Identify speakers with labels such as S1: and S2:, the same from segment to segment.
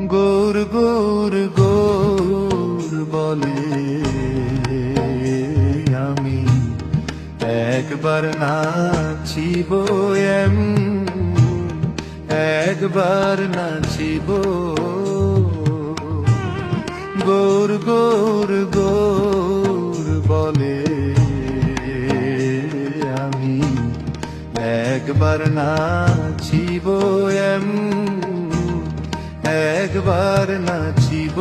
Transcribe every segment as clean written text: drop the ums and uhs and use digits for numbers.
S1: গৌর গৌর গৌর বলে আমি একবার নাচিব একবার নাচিব গৌর গৌর গৌর বলে আমি একবার নাচিব একবার নাচিব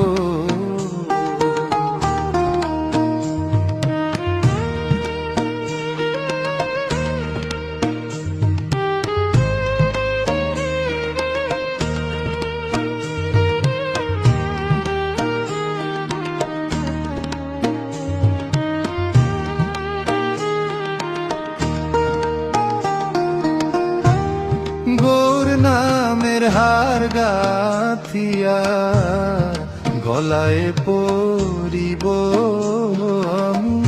S1: গৌর নামের হার গাথিয়া গলায় পরিব আমি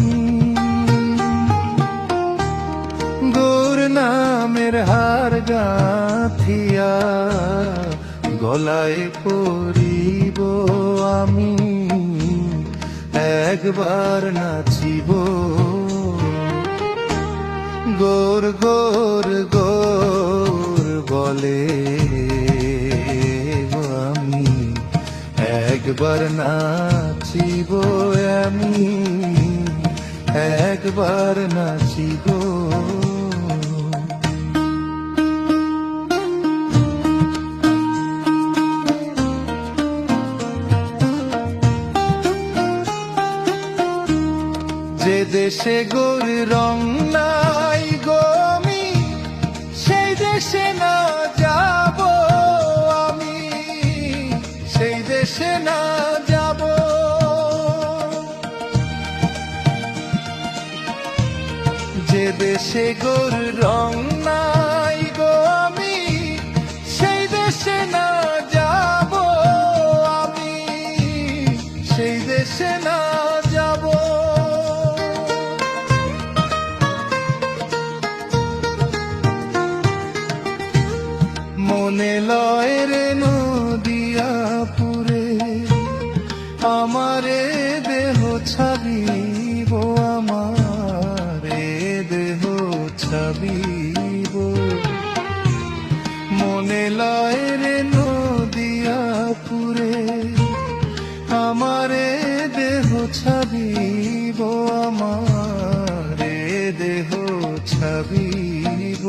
S1: গৌর নামের হার গাথিয়া গলায় পরিব আমি একবার নাচিব গৌর গৌর গৌর বলে আমি একবার নাচিব আমি একবার নাচিব যে দেশে গৌর রং নাই গো আমি সেই দেশে না যাব আমি সেই দেশে না যাব যে দেশে গৌর রং নাই গো আমি সেই দেশে না যাব আমি সেই দেশে না যাব মনে লয় রে নদিয়া পুরে আমারে দেহ ছাবিব আমারে দেহ ছাবিব মনে লয় রে নদিয়া পুরে আমারে দেহ ছাবিব আমারে দেহ ছাবিব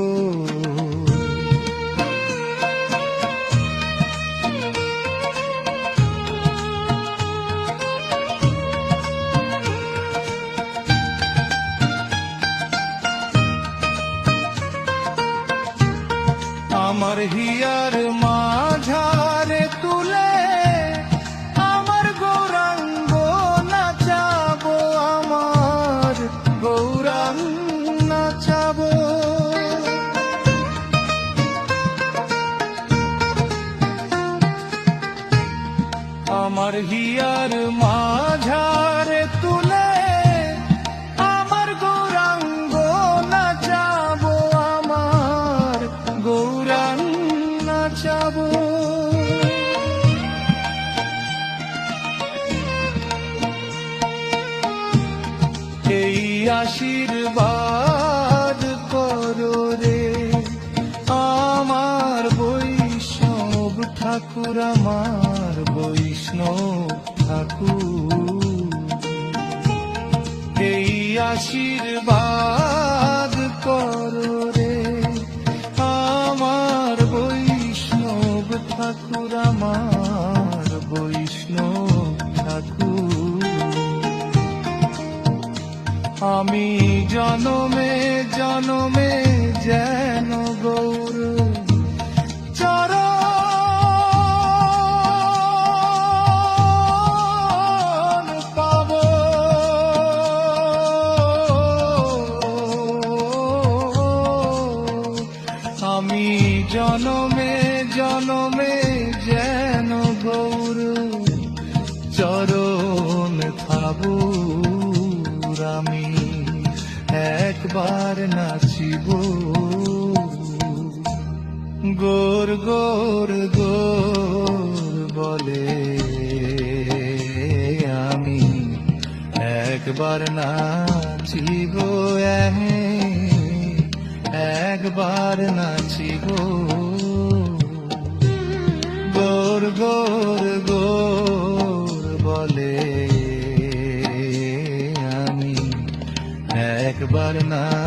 S1: আমার হিয়ার মাঝারে তুলে আমার গৌরাঙ্গ নাচাবো আমার গৌরাঙ্গ নাচাবো আমার হিয়ার মাঝারে তুলে আমার গৌরাঙ্গ নাচাবো আমার গৌরাঙ্গ নাচাবো এই আশীর্বাদ করো রে আমার বৈষ্ণব ঠাকুর আমার বৈষ্ণব ঠাকুর এই আশীর্বাদ করো রে আমার বৈষ্ণব ঠাকুর আমার বৈষ্ণব ঠাকুর আমি জনমে জনমে যেন গৌর চরণ পাব আমি জনমে জনমে যেন গৌর চরণ পাবো আমি একবার নাচিব গৌর গৌর গৌর বলে একবার নাচিব একবার নাচিব গোর গোর গোর বলে আমি একবার না